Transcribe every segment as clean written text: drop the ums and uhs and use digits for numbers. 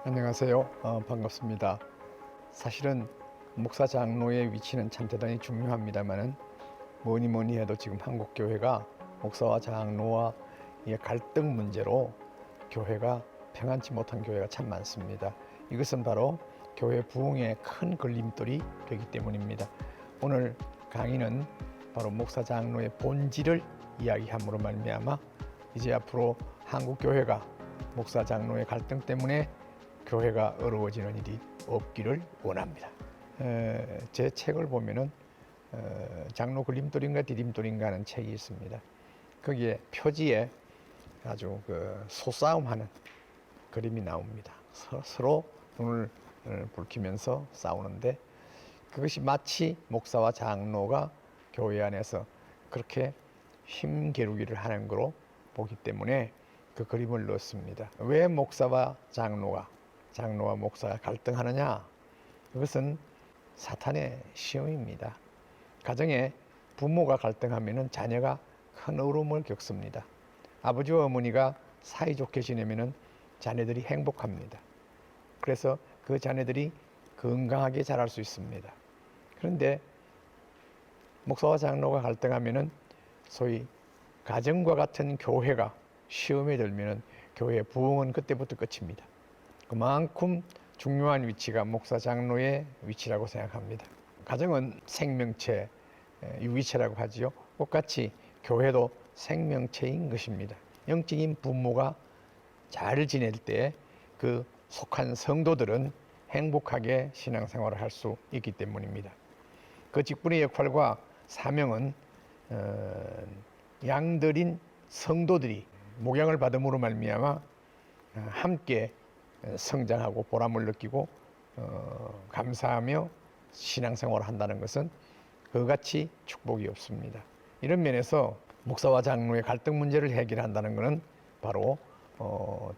안녕하세요. 반갑습니다. 사실은 목사 장로의 위치는 참 대단히 중요합니다만은 뭐니 해도 지금 한국 교회가 목사와 장로와 이 갈등 문제로 교회가 평안치 못한 교회가 참 많습니다. 이것은 바로 교회 부흥에 큰 걸림돌이 되기 때문입니다. 오늘 강의는 바로 목사 장로의 본질을 이야기함으로 말미암아 이제 앞으로 한국 교회가 목사 장로의 갈등 때문에 교회가 어려워지는 일이 없기를 원합니다. 제 책을 보면은 장로 걸림돌인가 디딤돌인가 하는 책이 있습니다. 거기에 표지에 아주 소싸움하는 그림이 나옵니다. 서로 눈을 붉히면서 싸우는데 그것이 마치 목사와 장로가 교회 안에서 그렇게 힘겨루기를 하는 거로 보기 때문에 그 그림을 넣었습니다. 왜 목사와 장로와 목사가 갈등하느냐? 그것은 사탄의 시험입니다. 가정에 부모가 갈등하면 자녀가 큰 어려움을 겪습니다. 아버지와 어머니가 사이좋게 지내면 자녀들이 행복합니다. 그래서 그 자녀들이 건강하게 자랄 수 있습니다. 그런데 목사와 장로가 갈등하면 소위 가정과 같은 교회가 시험에 들면 교회의 부흥은 그때부터 끝입니다. 그만큼 중요한 위치가 목사 장로의 위치라고 생각합니다. 가정은 생명체, 유기체라고 하지요. 똑같이 교회도 생명체인 것입니다. 영적인 부모가 잘 지낼 때 그 속한 성도들은 행복하게 신앙생활을 할 수 있기 때문입니다. 그 직분의 역할과 사명은 양들인 성도들이 목양을 받음으로 말미암아 함께 성장하고 보람을 느끼고 감사하며 신앙생활을 한다는 것은 그같이 축복이 없습니다. 이런 면에서 목사와 장로의 갈등 문제를 해결한다는 것은 바로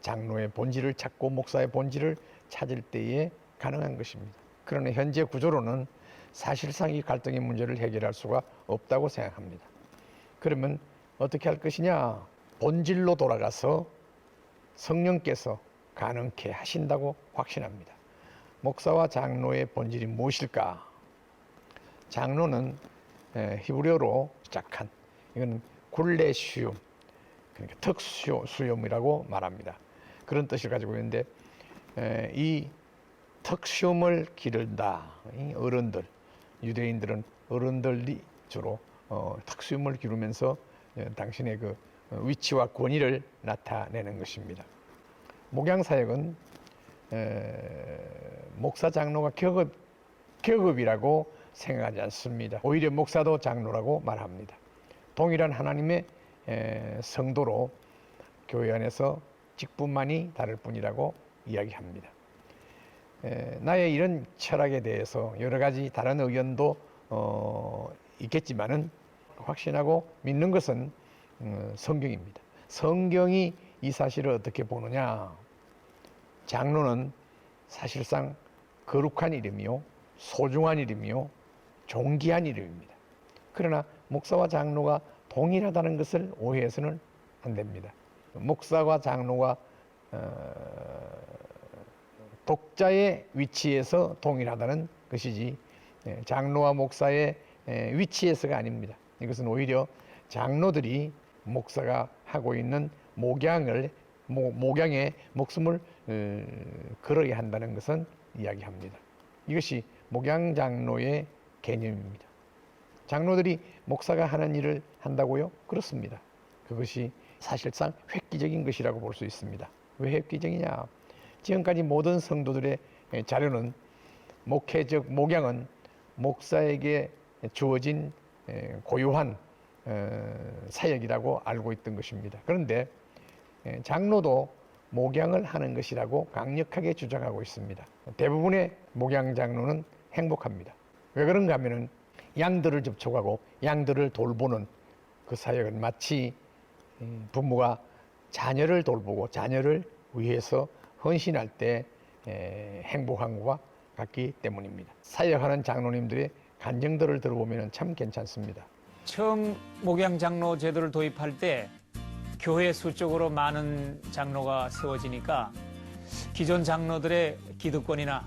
장로의 본질을 찾고 목사의 본질을 찾을 때에 가능한 것입니다. 그러나 현재 구조로는 사실상 이 갈등의 문제를 해결할 수가 없다고 생각합니다. 그러면 어떻게 할 것이냐? 본질로 돌아가서 성령께서 가능케 하신다고 확신합니다. 목사와 장로의 본질이 무엇일까? 장로는 히브리어로 시작한 이건 굴레시움, 그러니까 특수염이라고 말합니다. 그런 뜻을 가지고 있는데 이 특수염을 기른다. 어른들, 유대인들은 어른들이 주로 특수염을 기르면서 당신의 그 위치와 권위를 나타내는 것입니다. 목양사역은 목사 장로가 격업이라고 생각하지 않습니다. 오히려 목사도 장로라고 말합니다. 동일한 하나님의 성도로 교회 안에서 직분만이 다를 뿐이라고 이야기합니다. 나의 이런 철학에 대해서 여러 가지 다른 의견도 있겠지만은 확신하고 믿는 것은 성경입니다. 성경이 이 사실을 어떻게 보느냐? 장로는 사실상 거룩한 이름이요, 소중한 이름이요, 존귀한 이름입니다. 그러나 목사와 장로가 동일하다는 것을 오해해서는 안 됩니다. 목사와 장로가 독자의 위치에서 동일하다는 것이지 장로와 목사의 위치에서가 아닙니다. 이것은 오히려 장로들이 목사가 하고 있는 목양의 목숨을 걸어야 한다는 것은 이야기합니다. 이것이 목양장로의 개념입니다. 장로들이 목사가 하는 일을 한다고요? 그렇습니다. 그것이 사실상 획기적인 것이라고 볼 수 있습니다. 왜 획기적이냐? 지금까지 모든 성도들의 자료는 목양은 목사에게 주어진 고유한 사역이라고 알고 있던 것입니다. 그런데 장로도 목양을 하는 것이라고 강력하게 주장하고 있습니다. 대부분의 목양 장로는 행복합니다. 왜 그런가 하면은 양들을 접촉하고 양들을 돌보는 그 사역은 마치 부모가 자녀를 돌보고 자녀를 위해서 헌신할 때 행복한 것과 같기 때문입니다. 사역하는 장로님들의 간증들을 들어보면 참 괜찮습니다. 처음 목양 장로 제도를 도입할 때 교회 수적으로 많은 장로가 세워지니까 기존 장로들의 기득권이나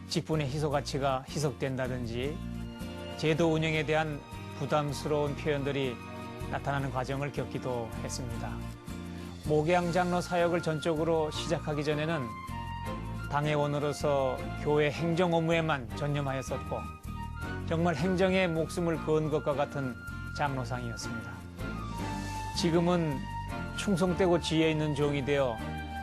직분의 희소 가치가 희석된다든지 제도 운영에 대한 부담스러운 표현들이 나타나는 과정을 겪기도 했습니다. 목양 장로 사역을 전적으로 시작하기 전에는 당회원으로서 교회 행정 업무에만 전념하였었고 정말 행정에 목숨을 건 것과 같은 장로상이었습니다. 지금은 충성되고 지혜 있는 종이 되어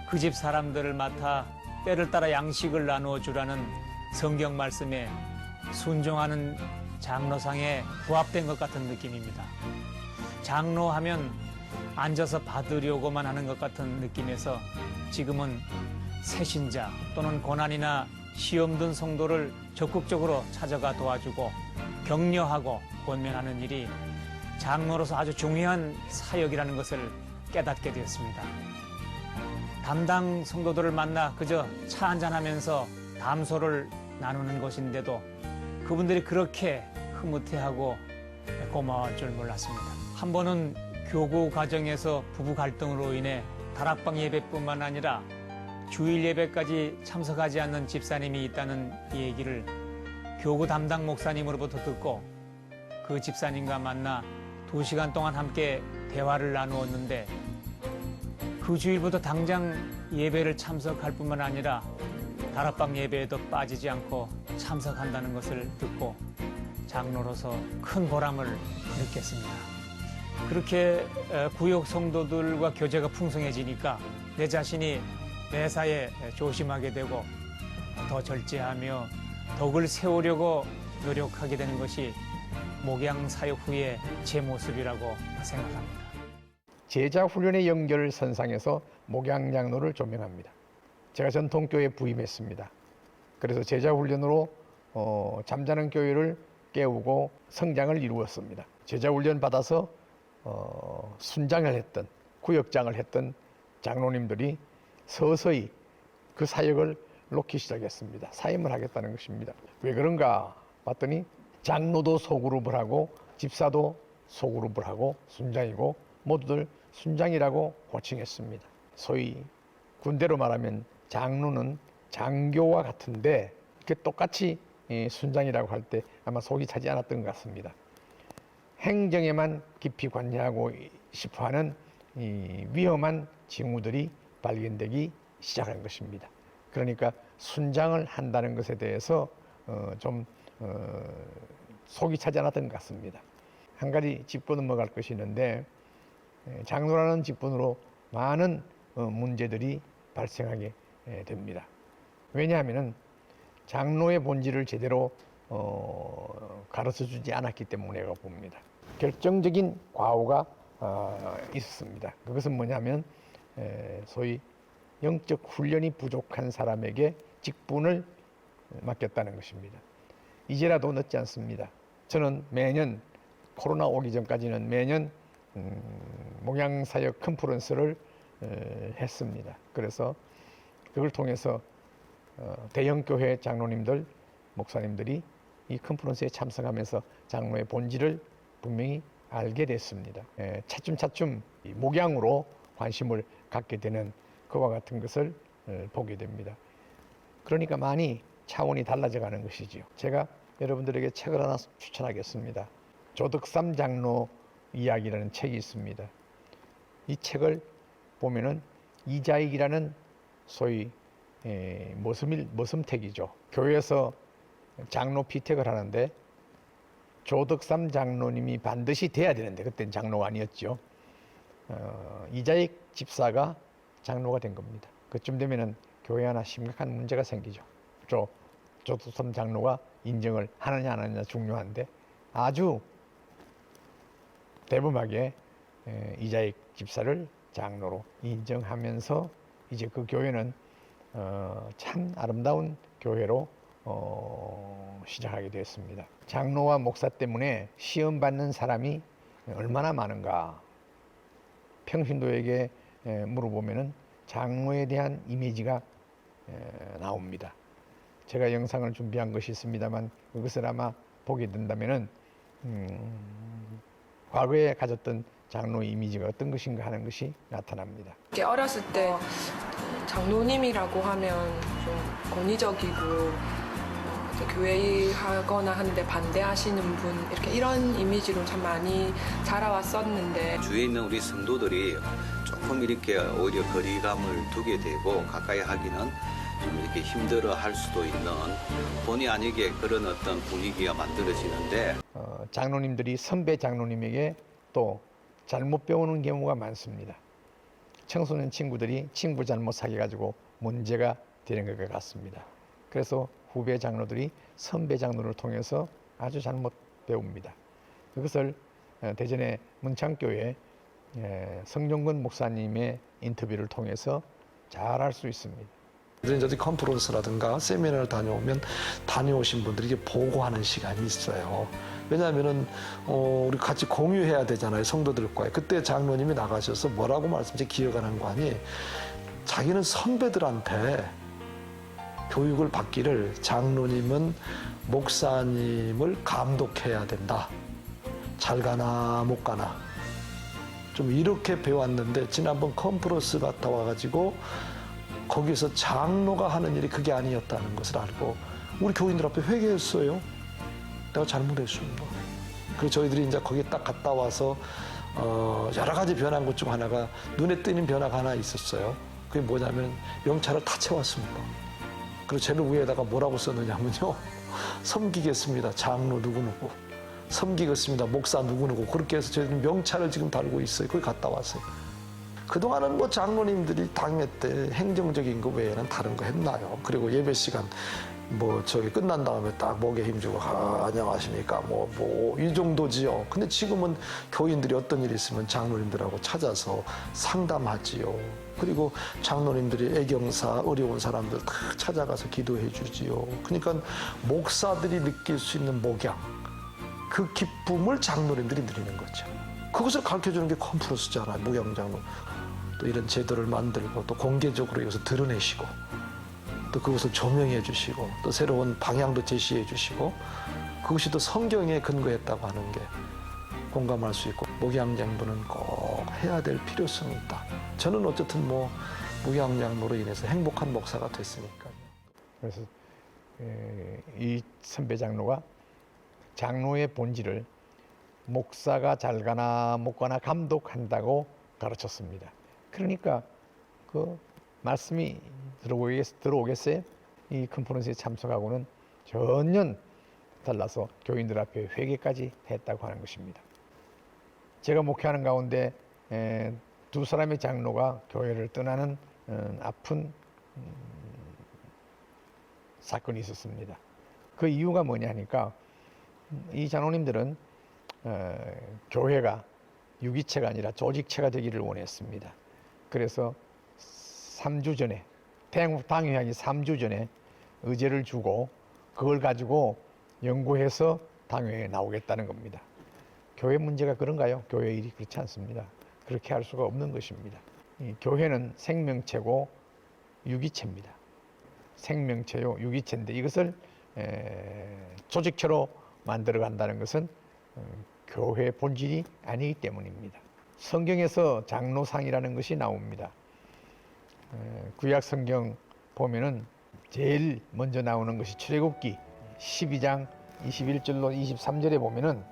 그 집 사람들을 맡아 때를 따라 양식을 나누어 주라는 성경 말씀에 순종하는 장로상에 부합된 것 같은 느낌입니다. 장로하면 앉아서 받으려고만 하는 것 같은 느낌에서 지금은 새신자 또는 고난이나 시험 든 성도를 적극적으로 찾아가 도와주고 격려하고 권면하는 일이 장로로서 아주 중요한 사역이라는 것을 깨닫게 되었습니다. 담당 성도들을 만나 그저 차 한잔하면서 담소를 나누는 것인데도 그분들이 그렇게 흐뭇해하고 고마울 줄 몰랐습니다. 한 번은 교구 과정에서 부부 갈등으로 인해 다락방 예배뿐만 아니라 주일 예배까지 참석하지 않는 집사님이 있다는 얘기를 교구 담당 목사님으로부터 듣고 그 집사님과 만나 2시간 동안 함께 대화를 나누었는데 그 주일부터 당장 예배를 참석할 뿐만 아니라 다락방 예배에도 빠지지 않고 참석한다는 것을 듣고 장로로서 큰 보람을 느꼈습니다. 그렇게 구역 성도들과 교제가 풍성해지니까 내 자신이 매사에 조심하게 되고 더 절제하며 덕을 세우려고 노력하게 되는 것이 목양 사역 후의 제 모습이라고 생각합니다. 제자 훈련의 연결선상에서 목양 장로를 조명합니다. 제가 전통교회에 부임했습니다. 그래서 제자 훈련으로 잠자는 교회를 깨우고 성장을 이루었습니다. 제자 훈련 받아서 순장을 했던 구역장을 했던 장로님들이 서서히 그 사역을 놓기 시작했습니다. 사임을 하겠다는 것입니다. 왜 그런가 봤더니 장로도 소그룹을 하고 집사도 소그룹을 하고 순장이고 모두들 순장이라고 호칭했습니다. 소위 군대로 말하면 장로는 장교와 같은데 이렇게 똑같이 순장이라고 할 때 아마 속이 차지 않았던 것 같습니다. 행정에만 깊이 관여하고 싶어하는 이 위험한 징후들이 발견되기 시작한 것입니다. 그러니까 순장을 한다는 것에 대해서 좀 속이 차지 않았던 것 같습니다. 한 가지 짚고 넘어갈 것이 있는데 장로라는 직분으로 많은 문제들이 발생하게 됩니다. 왜냐하면 장로의 본질을 제대로 가르쳐주지 않았기 때문이라고 봅니다. 결정적인 과오가 있었습니다. 그것은 뭐냐면 소위 영적 훈련이 부족한 사람에게 직분을 맡겼다는 것입니다. 이제라도 늦지 않습니다. 저는 매년 코로나 오기 전까지는 매년 목양사역 컨퍼런스를 했습니다. 그래서 그걸 통해서 대형교회 장로님들, 목사님들이 이 컨퍼런스에 참석하면서 장로의 본질을 분명히 알게 됐습니다. 차츰차츰 목양으로 관심을 갖게 되는 그와 같은 것을 보게 됩니다. 그러니까 많이 차원이 달라져 가는 것이지요. 제가 여러분들에게 책을 하나 추천하겠습니다. 조덕삼 장로 이야기라는 책이 있습니다. 이 책을 보면은 이자익이라는 소위 모섬택이죠. 교회에서 장로 피택을 하는데 조덕삼 장로님이 반드시 돼야 되는데 그때는 장로가 아니었죠. 이자익 집사가 장로가 된 겁니다. 그쯤 되면은 교회 하나 심각한 문제가 생기죠. 조덕삼 장로가 인정을 하느냐 안 하느냐 중요한데 아주 대범하게 이자익 집사를 장로로 인정하면서 이제 그 교회는 참 아름다운 교회로 시작하게 되었습니다. 장로와 목사 때문에 시험 받는 사람이 얼마나 많은가. 평신도에게 물어보면은 장로에 대한 이미지가 나옵니다. 제가 영상을 준비한 것이 있습니다만 그것을 아마 보게 된다면은 과거에 가졌던 장로의 이미지가 어떤 것인가 하는 것이 나타납니다. 어렸을 때 장로님이라고 하면 좀 권위적이고 이제 교회하거나 하는데 반대하시는 분 이렇게 이런 이미지로 참 많이 자라왔었는데 주위에 있는 우리 성도들이 조금 이렇게 오히려 거리감을 두게 되고 가까이 하기는 좀 이렇게 힘들어 할 수도 있는 본의 아니게 그런 어떤 분위기가 만들어지는데 장로님들이 선배 장로님에게 또 잘못 배우는 경우가 많습니다. 청소년 친구들이 친구 잘못 사귀어가지고 문제가 되는 것 같습니다. 그래서 후배 장로들이 선배 장로를 통해서 아주 잘못 배웁니다. 그것을 대전의 문창교회 성종근 목사님의 인터뷰를 통해서 잘 알 수 있습니다. 이제 컨퍼런스라든가 세미나를 다녀오면 다녀오신 분들이 보고하는 시간이 있어요. 왜냐하면은 우리 같이 공유해야 되잖아요, 성도들과의. 그때 장로님이 나가셔서 뭐라고 말씀하시 기억하는 거 아니? 자기는 선배들한테 교육을 받기를 장로님은 목사님을 감독해야 된다. 잘 가나 못 가나. 좀 이렇게 배웠는데 지난번 컨퍼런스 갔다 와가지고 거기서 장로가 하는 일이 그게 아니었다는 것을 알고 우리 교인들 앞에 회개했어요. 내가 잘못했습니다. 그리고 저희들이 이제 거기 딱 갔다 와서 여러 가지 변한 것 중 하나가 눈에 띄는 변화가 하나 있었어요. 그게 뭐냐면 명찰을 다 채웠습니다. 그리고 제일 위에다가 뭐라고 썼느냐면요. 섬기겠습니다. 장로 누구누구. 섬기겠습니다. 목사 누구누구. 그렇게 해서 저희들이 명찰을 지금 달고 있어요. 거기 갔다 왔어요. 그동안은 뭐 장로님들이 당회 때 행정적인 거 외에는 다른 거 했나요? 그리고 예배 시간 뭐 저기 끝난 다음에 딱 목에 힘주고 안녕하십니까 뭐 이 정도지요. 근데 지금은 교인들이 어떤 일이 있으면 장로님들하고 찾아서 상담하지요. 그리고 장로님들이 애경사 어려운 사람들 다 찾아가서 기도해 주지요. 그러니까 목사들이 느낄 수 있는 목양 그 기쁨을 장로님들이 누리는 거죠. 그것을 가르쳐주는 게 컨퍼런스잖아요. 목양장로. 또 이런 제도를 만들고 또 공개적으로 이것을 드러내시고 또 그것을 조명해 주시고 또 새로운 방향도 제시해 주시고 그것이 또 성경에 근거했다고 하는 게 공감할 수 있고 목양장로는 꼭 해야 될 필요성이 있다. 저는 어쨌든 뭐 목양장로로 인해서 행복한 목사가 됐으니까요. 그래서 이 선배 장로가 장로의 본질을 목사가 잘 가나 못 가나 감독한다고 가르쳤습니다. 그러니까 그 말씀이 들어오겠어요? 이 컨퍼런스에 참석하고는 전혀 달라서 교인들 앞에 회개까지 했다고 하는 것입니다. 제가 목회하는 가운데 두 사람의 장로가 교회를 떠나는 아픈 사건이 있었습니다. 그 이유가 뭐냐 하니까 이 장로님들은 교회가 유기체가 아니라 조직체가 되기를 원했습니다. 그래서 3주 전에 당회하기 3주 전에 의제를 주고 그걸 가지고 연구해서 당회에 나오겠다는 겁니다. 교회 문제가 그런가요? 교회 일이 그렇지 않습니다. 그렇게 할 수가 없는 것입니다. 이 교회는 생명체고 유기체입니다. 생명체요 유기체인데 이것을 조직체로 만들어 간다는 것은 교회의 본질이 아니기 때문입니다. 성경에서 장로상이라는 것이 나옵니다. 구약 성경 보면은 제일 먼저 나오는 것이 출애굽기 12장 21절로 23절에 보면은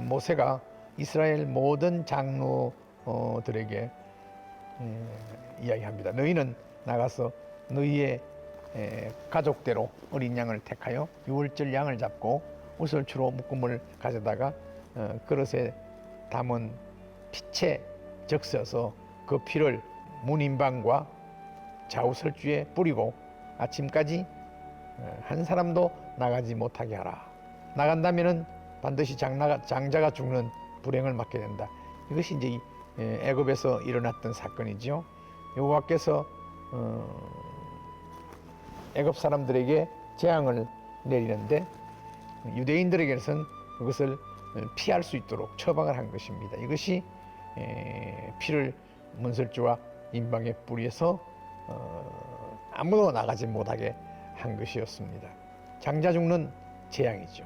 모세가 이스라엘 모든 장로들에게 이야기합니다. 너희는 나가서 너희의 가족대로 어린 양을 택하여 유월절 양을 잡고 우설추로 묶음을 가져다가 그릇에 담은 피채 적셔서 그 피를 문인방과 좌우설주에 뿌리고 아침까지 한 사람도 나가지 못하게 하라. 나간다면은 반드시 장자가 죽는 불행을 맞게 된다. 이것이 이제 애굽에서 일어났던 사건이죠. 여호와께서 애굽 사람들에게 재앙을 내리는데 유대인들에게는 그것을 피할 수 있도록 처방을 한 것입니다. 이것이 피를 문설주와 인방에 뿌려서 아무도 나가지 못하게 한 것이었습니다. 장자 죽는 재앙이죠.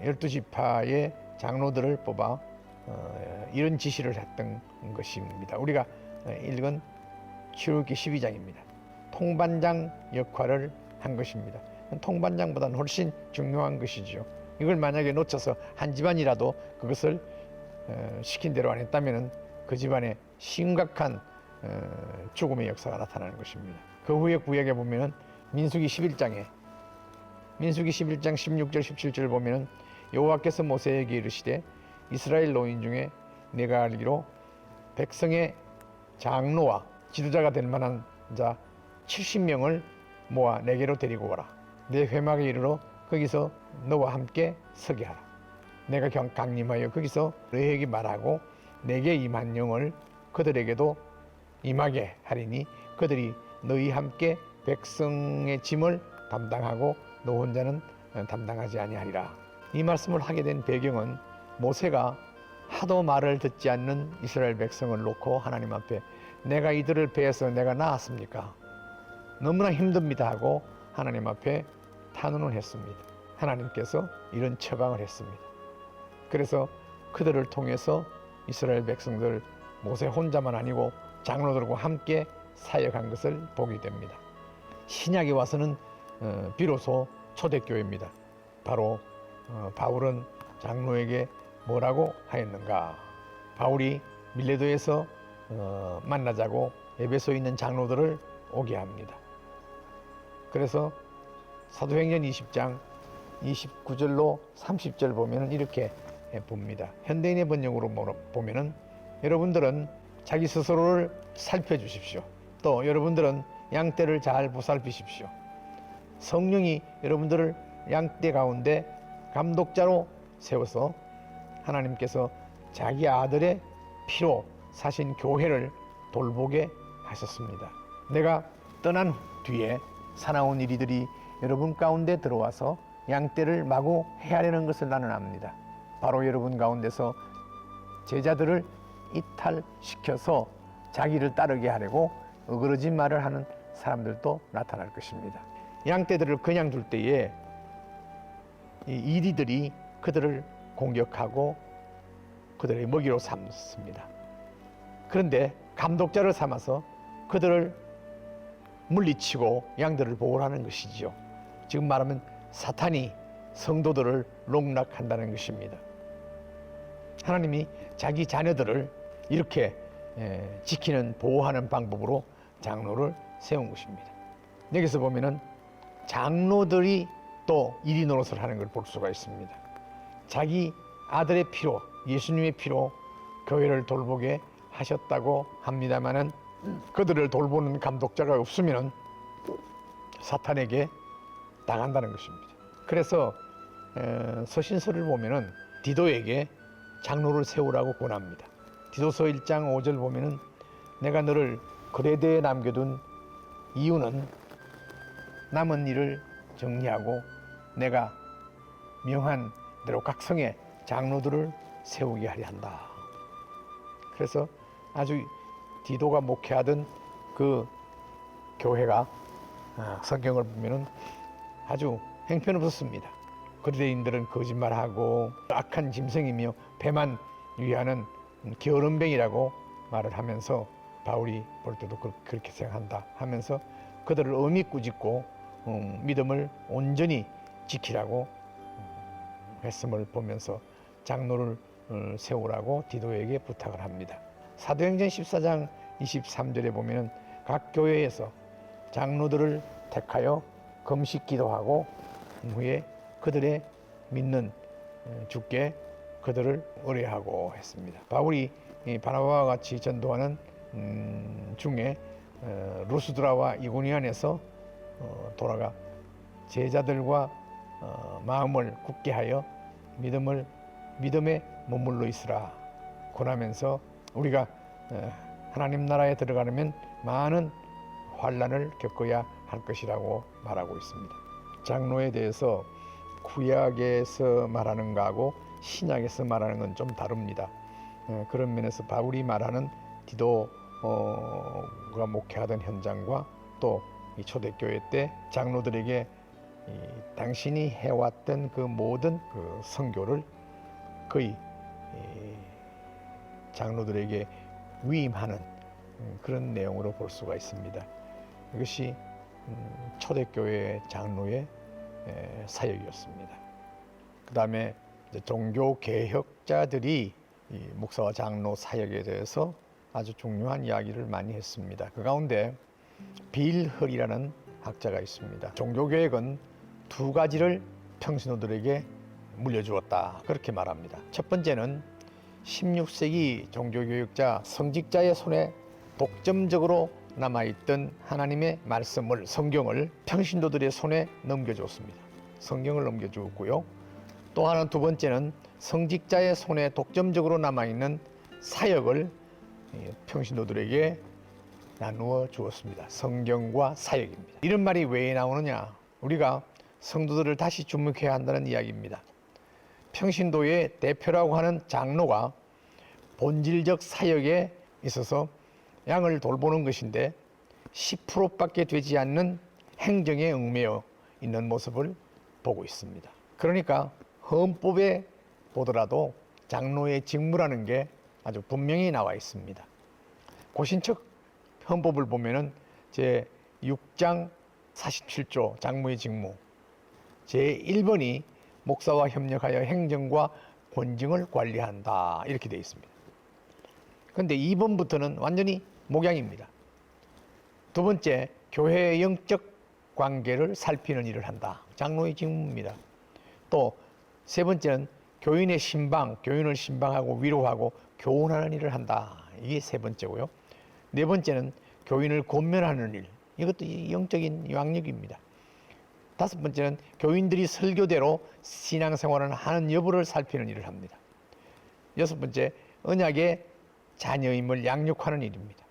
12지파의 장로들을 뽑아 이런 지시를 했던 것입니다. 우리가 읽은 출애굽기 12장입니다. 통반장 역할을 한 것입니다. 통반장보다는 훨씬 중요한 것이죠. 이걸 만약에 놓쳐서 한 집안이라도 그것을 시킨 대로 안 했다면 그 집안에 심각한 죽음의 역사가 나타나는 것입니다. 그 후에 구약에 보면은 민수기 11장 16절 17절 보면은 여호와께서 모세에게 이르시되 이스라엘 노인 중에 내가 알기로 백성의 장로와 지도자가 될 만한 자 70명을 모아 내게로 데리고 오라. 내 회막에 이르러 거기서 너와 함께 서게 하라. 내가 강림하여 거기서 너희에게 말하고 내게 임한 영을 그들에게도 임하게 하리니 그들이 너희 함께 백성의 짐을 담당하고 너 혼자는 담당하지 아니하리라. 이 말씀을 하게 된 배경은 모세가 하도 말을 듣지 않는 이스라엘 백성을 놓고 하나님 앞에 내가 이들을 배에서 내가 나았습니까? 너무나 힘듭니다 하고 하나님 앞에 탄원을 했습니다. 하나님께서 이런 처방을 했습니다. 그래서 그들을 통해서 이스라엘 백성들 모세 혼자만 아니고 장로들과 함께 사역한 것을 보게 됩니다. 신약에 와서는 비로소 초대교회입니다. 바로 바울은 장로에게 뭐라고 하였는가? 바울이 밀레도에서 만나자고 에베소에 있는 장로들을 오게 합니다. 그래서 사도행전 20장 29절로 30절 보면 이렇게 봅니다. 현대인의 번역으로 보면은 여러분들은 자기 스스로를 살펴주십시오. 또 여러분들은 양떼를 잘 보살피십시오. 성령이 여러분들을 양떼 가운데 감독자로 세워서 하나님께서 자기 아들의 피로 사신 교회를 돌보게 하셨습니다. 내가 떠난 뒤에 사나운 이리들이 여러분 가운데 들어와서 양떼를 마구 헤아리는 것을 나는 압니다. 바로 여러분 가운데서 제자들을 이탈시켜서 자기를 따르게 하려고 어그러진 말을 하는 사람들도 나타날 것입니다. 양떼들을 그냥 둘 때에 이 이리들이 그들을 공격하고 그들의 먹이로 삼습니다. 그런데 감독자를 삼아서 그들을 물리치고 양들을 보호하는 것이지요. 지금 말하면 사탄이 성도들을 농락한다는 것입니다. 하나님이 자기 자녀들을 이렇게 지키는 보호하는 방법으로 장로를 세운 것입니다. 여기서 보면은 장로들이 또 이리 노릇을 하는 걸 볼 수가 있습니다. 자기 아들의 피로, 예수님의 피로 교회를 돌보게 하셨다고 합니다마는 그들을 돌보는 감독자가 없으면 사탄에게 당한다는 것입니다. 그래서 서신서를 보면은 디도에게 장로를 세우라고 권합니다. 디도서 1장 5절 보면은 내가 너를 그레데에 남겨둔 이유는 남은 일을 정리하고 내가 명한 대로 각 성에 장로들을 세우게 하려 한다. 그래서 아주 디도가 목회하던 그 교회가 성경을 보면은 아주 형편없었습니다. 그리스도인들은 거짓말하고 악한 짐승이며 배만 위하는 게으름뱅이라고 말을 하면서 바울이 볼 때도 그렇게 생각한다 하면서 그들을 엄히 꾸짖고 믿음을 온전히 지키라고 했음을 보면서 장로를 세우라고 디도에게 부탁을 합니다. 사도행전 14장 23절에 보면 각 교회에서 장로들을 택하여 금식 기도하고 후에 그들의 믿는 주께 그들을 의뢰하고 했습니다. 바울이 바나바와 같이 전도하는 중에 루스드라와 이고니안에서 돌아가 제자들과 마음을 굳게 하여 믿음에 머물러 있으라 권하면서 우리가 하나님 나라에 들어가려면 많은 환난을 겪어야 할 것이라고 말하고 있습니다. 장로에 대해서 구약에서 말하는 것하고 신약에서 말하는 건 좀 다릅니다. 그런 면에서 바울이 말하는 디도가 목회하던 현장과 또 이 초대교회 때 장로들에게 당신이 해왔던 그 모든 그 선교를 거의 장로들에게 위임하는 그런 내용으로 볼 수가 있습니다. 이것이 초대교회 장로의 사역이었습니다. 그 다음에 종교 개혁자들이 이 목사와 장로 사역에 대해서 아주 중요한 이야기를 많이 했습니다. 그 가운데 빌 헐이라는 학자가 있습니다. 종교개혁은 두 가지를 평신도들에게 물려주었다, 그렇게 말합니다. 첫 번째는 16세기 종교교육자 성직자의 손에 독점적으로 남아있던 하나님의 말씀을, 성경을 평신도들의 손에 넘겨줬습니다. 성경을 넘겨주었고요. 또 하나 두 번째는 성직자의 손에 독점적으로 남아있는 사역을 평신도들에게 나누어 주었습니다. 성경과 사역입니다. 이런 말이 왜 나오느냐? 우리가 성도들을 다시 주목해야 한다는 이야기입니다. 평신도의 대표라고 하는 장로가 본질적 사역에 있어서 양을 돌보는 것인데 10%밖에 되지 않는 행정에 얽매여 있는 모습을 보고 있습니다. 그러니까 헌법에 보더라도 장로의 직무라는 게 아주 분명히 나와 있습니다. 고신척 헌법을 보면은 제 6장 47조 장로의 직무 제 1번이 목사와 협력하여 행정과 권징을 관리한다, 이렇게 되어 있습니다. 그런데 2번부터는 완전히 목양입니다. 두 번째, 교회의 영적 관계를 살피는 일을 한다, 장로의 직무입니다. 또 세 번째는 교인의 신방, 교인을 신방하고 위로하고 교훈하는 일을 한다, 이게 세 번째고요. 네 번째는 교인을 권면하는 일, 이것도 영적인 양육입니다. 다섯 번째는 교인들이 설교대로 신앙생활을 하는 여부를 살피는 일을 합니다. 여섯 번째, 언약의 자녀임을 양육하는 일입니다.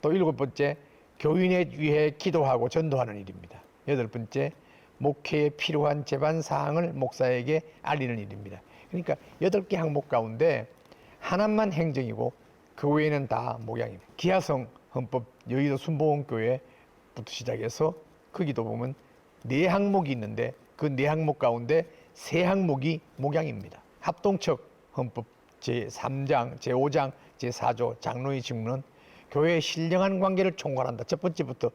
또 일곱 번째, 교인에 위해 기도하고 전도하는 일입니다. 여덟 번째, 목회에 필요한 제반 사항을 목사에게 알리는 일입니다. 그러니까 8개 항목 가운데 하나만 행정이고 그 외에는 다 목양입니다. 기하성 헌법 여의도 순복음교회부터 시작해서 거기도 보면 4항목이 있는데 그 4항목 가운데 3항목이 목양입니다. 합동척 헌법 제3장, 제5장, 제4조 장로의 직무는 교회의 신령한 관계를 총괄한다. 첫 번째부터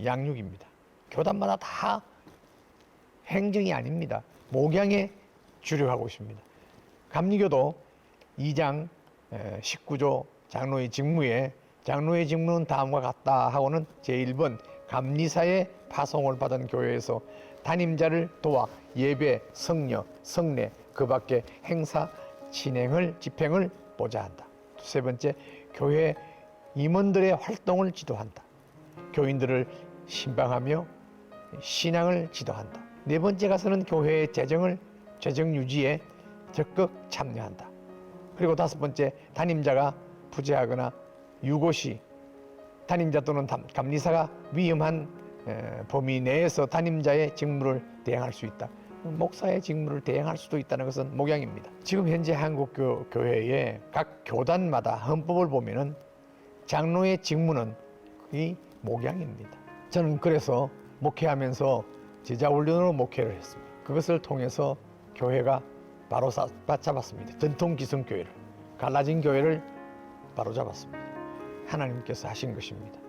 양육입니다. 교단마다 다 행정이 아닙니다. 목양에 주력하고 있습니다. 감리교도 2장 19조 장로의 직무에 장로의 직무는 다음과 같다 하고는 제1번 감리사의 파송을 받은 교회에서 담임자를 도와 예배, 성려, 성례, 그 밖에 행사 집행을 보좌한다. 세 번째, 교회 임원들의 활동을 지도한다. 교인들을 신방하며 신앙을 지도한다. 네 번째 가서는 교회의 재정 유지에 적극 참여한다. 그리고 다섯 번째, 담임자가 부재하거나 유고시 담임자 또는 감리사가 위험한 범위 내에서 담임자의 직무를 대행할 수 있다. 목사의 직무를 대행할 수도 있다는 것은 목양입니다. 지금 현재 한국 교회의 각 교단마다 헌법을 보면은 장로의 직무는 이 목양입니다. 저는 그래서 목회하면서 제자훈련으로 목회를 했습니다. 그것을 통해서 교회가 바로 잡았습니다. 전통 기성교회를, 갈라진 교회를 바로 잡았습니다. 하나님께서 하신 것입니다.